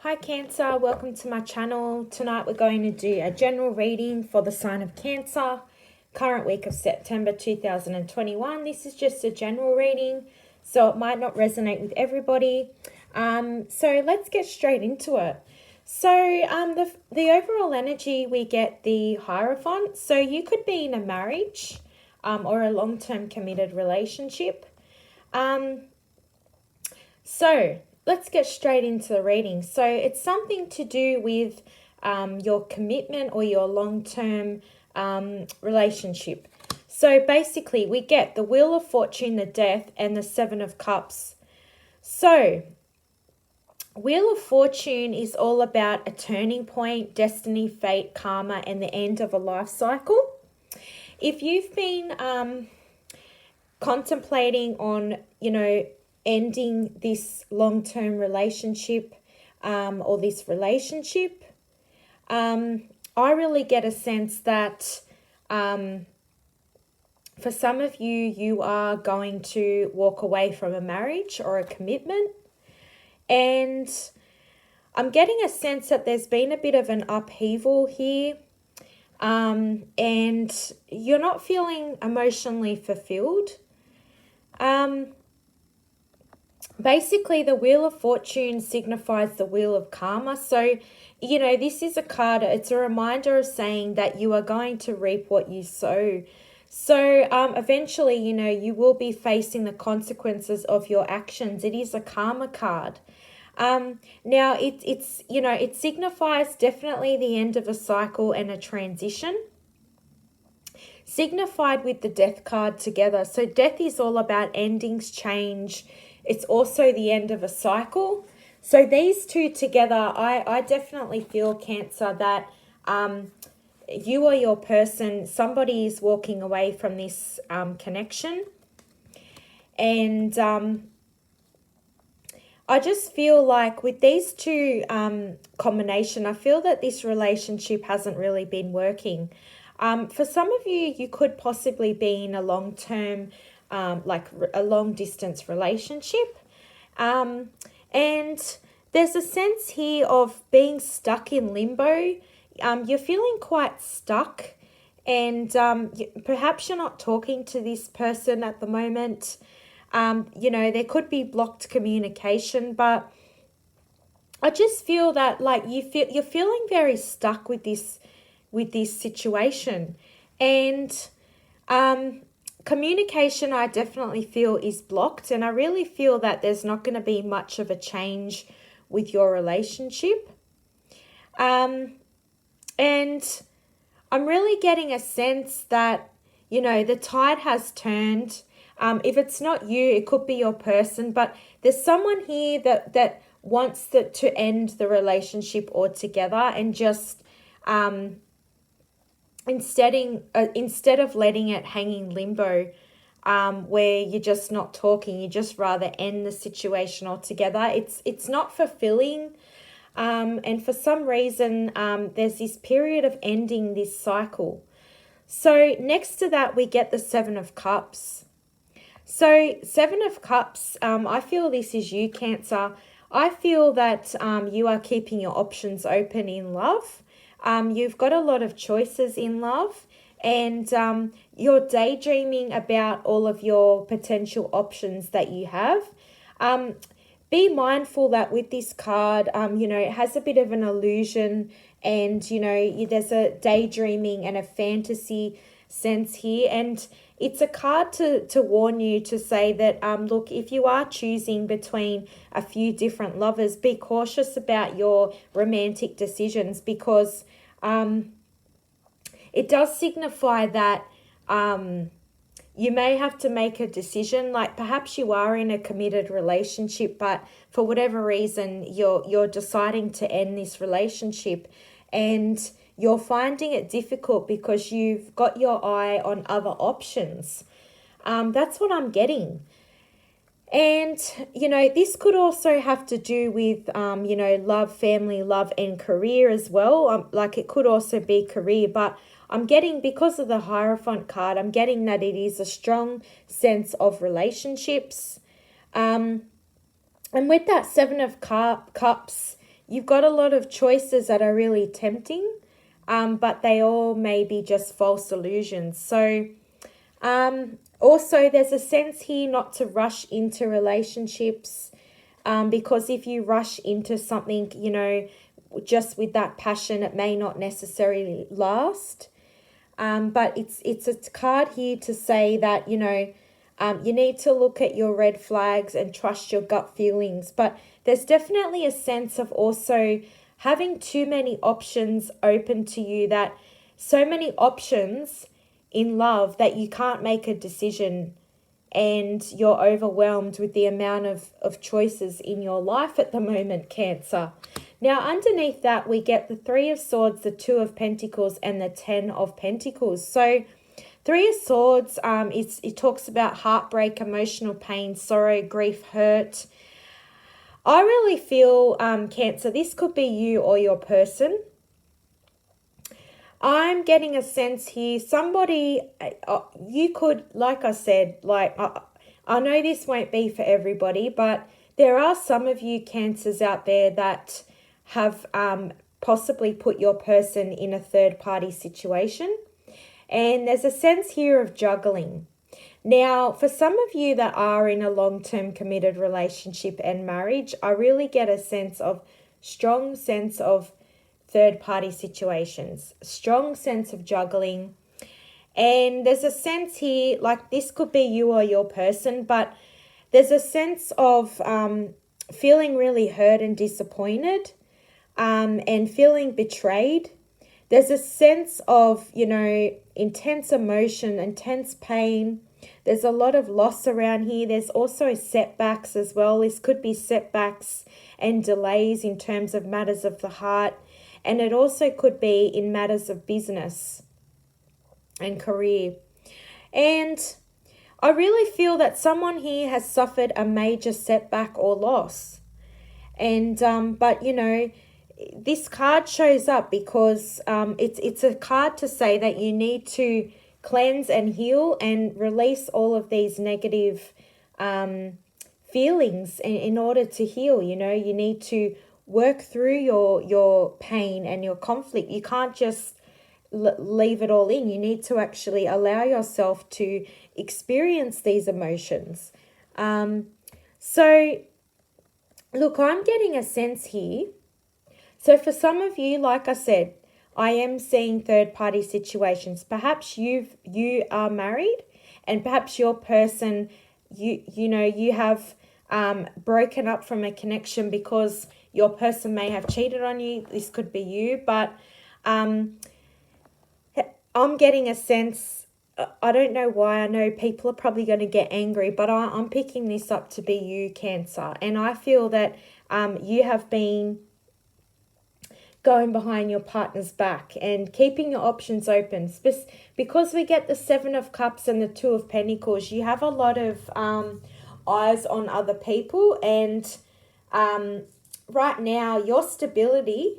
Hi Cancer, welcome to my channel. Tonight we're going to do a general reading for the sign of Cancer, current week of September 2021. This is just a general reading, so it might not resonate with everybody. So let's get straight into it. So the overall energy, we get the Hierophant. So you could be in a marriage or a long-term committed relationship. So let's get straight into the reading. So it's something to do with your commitment or your long-term relationship. So basically we get the Wheel of Fortune, the Death, and the Seven of Cups. So Wheel of Fortune is all about a turning point, destiny, fate, karma, and the end of a life cycle. If you've been contemplating on, ending this long-term relationship or this relationship, I really get a sense that for some of you, you are going to walk away from a marriage or a commitment. And I'm getting a sense that there's been a bit of an upheaval here, and you're not feeling emotionally fulfilled. Basically, the Wheel of Fortune signifies the wheel of karma. So, this is a card, it's a reminder of saying that you are going to reap what you sow. So, eventually, you will be facing the consequences of your actions. It is a karma card. Now, it signifies definitely the end of a cycle and a transition, signified with the Death card together. So death is all about endings, change. It's also the end of a cycle. So these two together, I definitely feel, Cancer, that you or your person, somebody is walking away from this connection. And I just feel like with these two combination, I feel that this relationship hasn't really been working. For some of you, you could possibly be in a long-term, like a long-distance relationship. And there's a sense here of being stuck in limbo. You're feeling quite stuck, and perhaps you're not talking to this person at the moment. There could be blocked communication, but I just feel that you're feeling very stuck with this situation. And communication, I definitely feel, is blocked, and I really feel that there's not going to be much of a change with your relationship. And I'm really getting a sense that, the tide has turned. If it's not you, it could be your person, but there's someone here that wants to end the relationship altogether and just instead of letting it hang in limbo, where you're just not talking, you just rather end the situation altogether. It's not fulfilling, and for some reason there's this period of ending this cycle. So next to that, we get the Seven of Cups. So Seven of Cups, I feel this is you, Cancer. I feel that you are keeping your options open in love. You've got a lot of choices in love, and you're daydreaming about all of your potential options that you have. Be mindful that with this card, it has a bit of an illusion, and, there's a daydreaming and a fantasy sense here. And it's a card to warn you, to say that, look, if you are choosing between a few different lovers, be cautious about your romantic decisions, because it does signify that you may have to make a decision. Like perhaps you are in a committed relationship, but for whatever reason, you're deciding to end this relationship, and you're finding it difficult because you've got your eye on other options. That's what I'm getting. And, this could also have to do with, love, family, love, and career as well. Like it could also be career, but I'm getting, because of the Hierophant card, I'm getting that it is a strong sense of relationships. And with that Seven of Cups, you've got a lot of choices that are really tempting, but they all may be just false illusions. So also there's a sense here not to rush into relationships, because if you rush into something, just with that passion, it may not necessarily last. But it's a card here to say that, you need to look at your red flags and trust your gut feelings. But there's definitely a sense of also having too many options open to you, that so many options in love that you can't make a decision, and you're overwhelmed with the amount of choices in your life at the moment, Cancer. Now, underneath that, we get the Three of Swords, the Two of Pentacles, and the Ten of Pentacles. So, Three of Swords, it talks about heartbreak, emotional pain, sorrow, grief, hurt. I really feel, Cancer, this could be you or your person. I'm getting a sense here, somebody, you could, like I said, I know this won't be for everybody, but there are some of you Cancers out there that have possibly put your person in a third-party situation. And there's a sense here of juggling. Now, for some of you that are in a long-term committed relationship and marriage, I really get a strong sense of third-party situations, strong sense of juggling. And there's a sense here, like this could be you or your person, but there's a sense of feeling really hurt and disappointed, and feeling betrayed. There's a sense of, intense emotion, intense pain. There's a lot of loss around here. There's also setbacks as well. This could be setbacks and delays in terms of matters of the heart. And it also could be in matters of business and career. And I really feel that someone here has suffered a major setback or loss. And, but, this card shows up because it's a card to say that you need to cleanse and heal and release all of these negative feelings in order to heal. You need to work through your pain and your conflict. You can't just leave it all in. You need to actually allow yourself to experience these emotions. So, look, I'm getting a sense here. So for some of you, like I said, I am seeing third-party situations. Perhaps you are married, and perhaps your person, you have broken up from a connection because your person may have cheated on you. This could be you, but I'm getting a sense, I don't know why, I know people are probably going to get angry, but I'm picking this up to be you, Cancer. And I feel that you have been going behind your partner's back and keeping your options open. Because we get the Seven of Cups and the Two of Pentacles, you have a lot of eyes on other people. And right now, your stability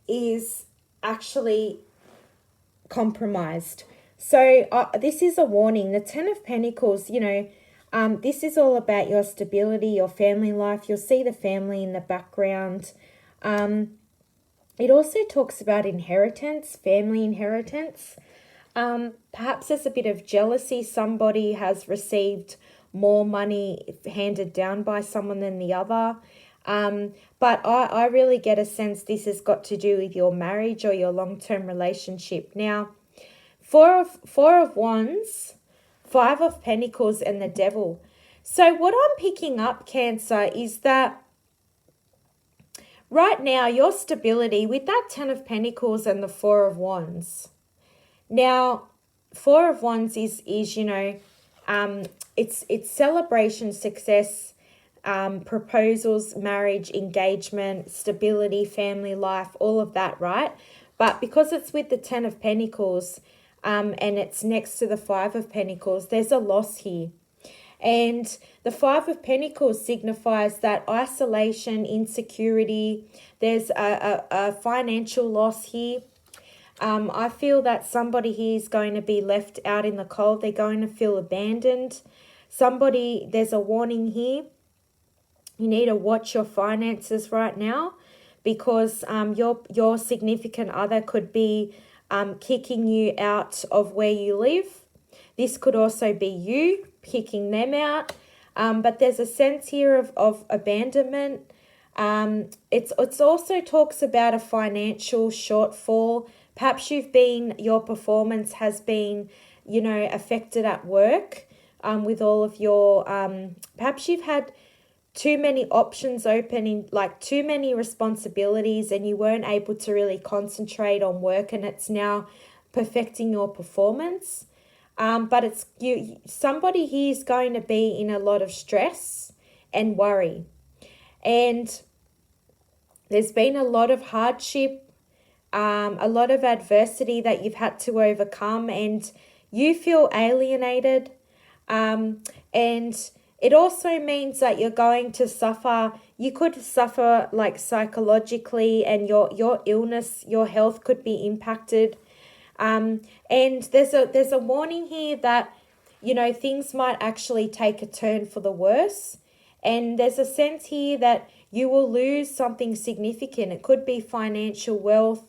is actually compromised. So this is a warning. The Ten of Pentacles, this is all about your stability, your family life. You'll see the family in the background. It also talks about inheritance, family inheritance. Perhaps there's a bit of jealousy. Somebody has received more money handed down by someone than the other. But I really get a sense this has got to do with your marriage or your long-term relationship. Now, Four of Wands, Five of Pentacles, and the Devil. So what I'm picking up, Cancer, is that right now, your stability with that Ten of Pentacles and the Four of Wands. Now, Four of Wands is it's celebration, success, proposals, marriage, engagement, stability, family life, all of that, right? But because it's with the Ten of Pentacles, and it's next to the Five of Pentacles, there's a loss here. And the Five of Pentacles signifies that isolation, insecurity. There's a financial loss here. I feel that somebody here is going to be left out in the cold. They're going to feel abandoned. There's a warning here. You need to watch your finances right now, because your significant other could be kicking you out of where you live. This could also be you kicking them out. But there's a sense here of abandonment. It's also talks about a financial shortfall. Perhaps your performance has been, affected at work, with all of your, perhaps you've had too many options open, in like too many responsibilities, and you weren't able to really concentrate on work, and it's now perfecting your performance. But it's somebody here is going to be in a lot of stress and worry. And there's been a lot of hardship, a lot of adversity that you've had to overcome, and you feel alienated. And it also means that you're going to suffer. You could suffer like psychologically, and your illness, your health could be impacted. And there's a warning here that, things might actually take a turn for the worse. And there's a sense here that you will lose something significant. It could be financial wealth,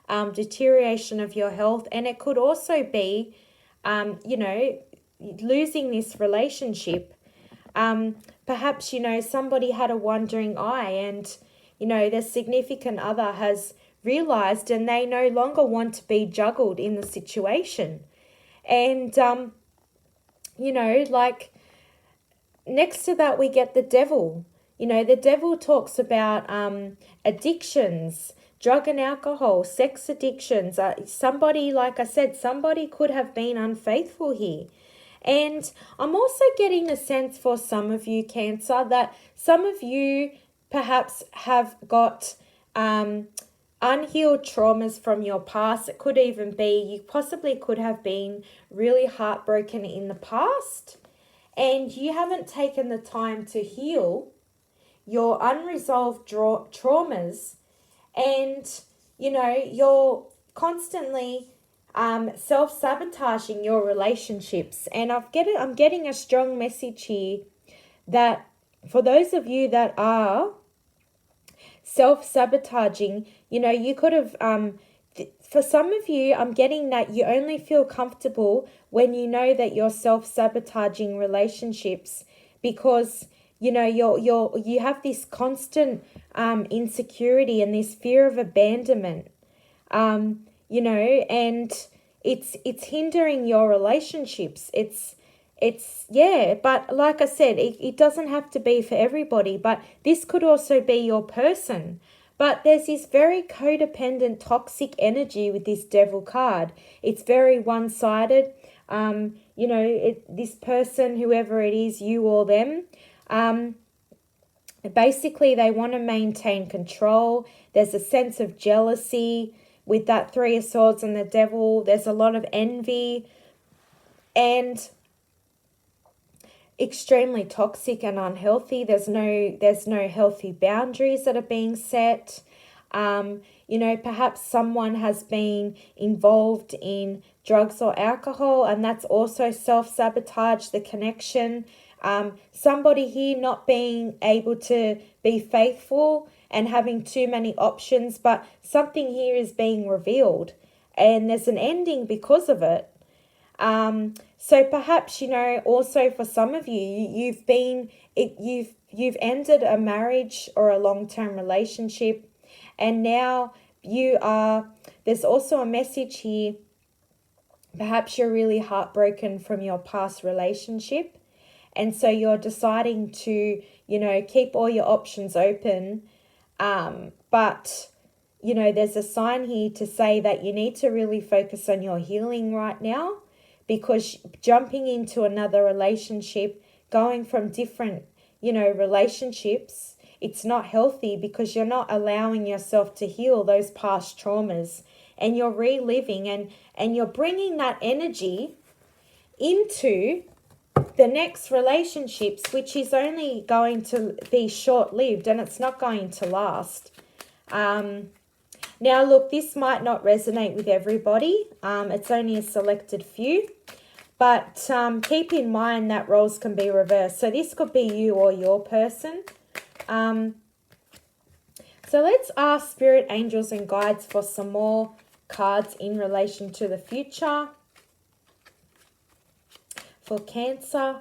deterioration of your health, and it could also be, losing this relationship. Perhaps, somebody had a wandering eye, and, their significant other has realized, and they no longer want to be juggled in the situation. And, like next to that, we get the devil. The devil talks about addictions, drug and alcohol, sex addictions. Somebody, like I said, somebody could have been unfaithful here. And I'm also getting a sense for some of you, Cancer, that some of you perhaps have got unhealed traumas from your past. It could even be, you possibly could have been really heartbroken in the past, and you haven't taken the time to heal your unresolved traumas, and, you're constantly self-sabotaging your relationships. And I'm getting a strong message here that for those of you that are self-sabotaging, you could have, for some of you, I'm getting that you only feel comfortable when you know that you're self-sabotaging relationships, because you have this constant insecurity and this fear of abandonment, and it's hindering your relationships. But like I said, it doesn't have to be for everybody, but this could also be your person. But there's this very codependent, toxic energy with this devil card. It's very one-sided. This person, whoever it is, you or them, basically they want to maintain control. There's a sense of jealousy with that Three of Swords and the devil. There's a lot of envy, and extremely toxic and unhealthy. There's no healthy boundaries that are being set. Perhaps someone has been involved in drugs or alcohol, and that's also self-sabotage the connection. Somebody here not being able to be faithful and having too many options, but something here is being revealed, and there's an ending because of it. So perhaps, also for some of you, you've ended a marriage or a long-term relationship, and now there's also a message here. Perhaps you're really heartbroken from your past relationship, and so you're deciding to, keep all your options open. But, there's a sign here to say that you need to really focus on your healing right now, because jumping into another relationship, going from different, relationships, it's not healthy, because you're not allowing yourself to heal those past traumas, and you're reliving and you're bringing that energy into the next relationships, which is only going to be short-lived, and it's not going to last. Now, look, this might not resonate with everybody. It's only a selected few. But keep in mind that roles can be reversed. So this could be you or your person. So let's ask spirit, angels, and guides for some more cards in relation to the future. For Cancer.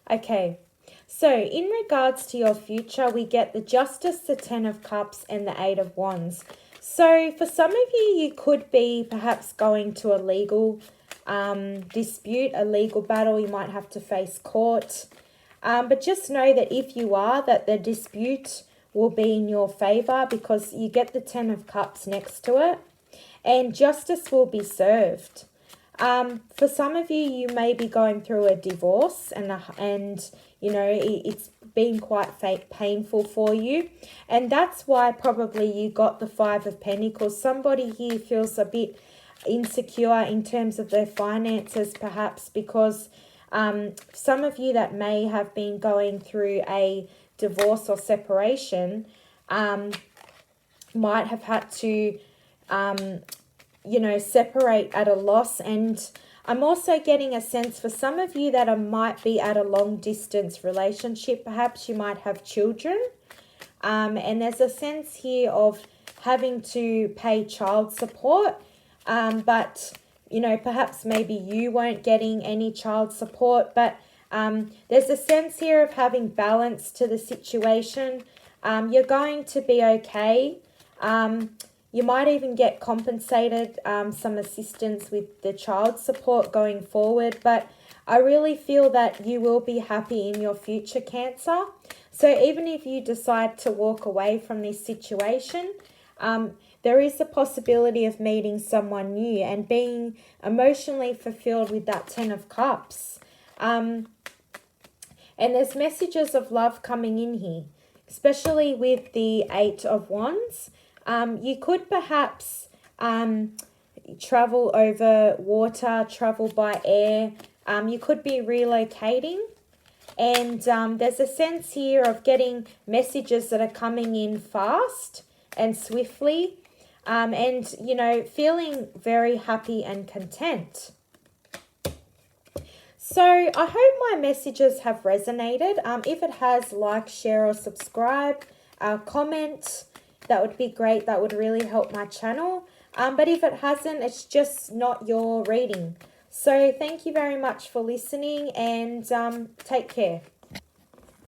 Okay, so in regards to your future, we get the Justice, the Ten of Cups, and the Eight of Wands. So for some of you, you could be perhaps going to a legal dispute, a legal battle. You might have to face court. But just know that if you are, that the dispute will be in your favor because you get the Ten of Cups next to it. And justice will be served. For some of you, you may be going through a divorce and you know, it's been quite painful for you. And that's why probably you got the Five of Pentacles. Somebody here feels a bit insecure in terms of their finances, perhaps because some of you that may have been going through a divorce or separation might have had to you know, separate at a loss. And I'm also getting a sense for some of you that might be at a long distance relationship. Perhaps you might have children. And there's a sense here of having to pay child support. But, you know, perhaps maybe you weren't getting any child support. But there's a sense here of having balance to the situation. You're going to be okay. You might even get compensated some assistance with the child support going forward. But I really feel that you will be happy in your future, Cancer. So even if you decide to walk away from this situation, there is a possibility of meeting someone new and being emotionally fulfilled with that Ten of Cups. And there's messages of love coming in here, especially with the Eight of Wands. You could perhaps travel over water, travel by air. You could be relocating. And there's a sense here of getting messages that are coming in fast and swiftly. And, you know, feeling very happy and content. So I hope my messages have resonated. If it has, like, share or subscribe, comment. That would be great. That would really help my channel. But if it hasn't, it's just not your reading. So thank you very much for listening and take care.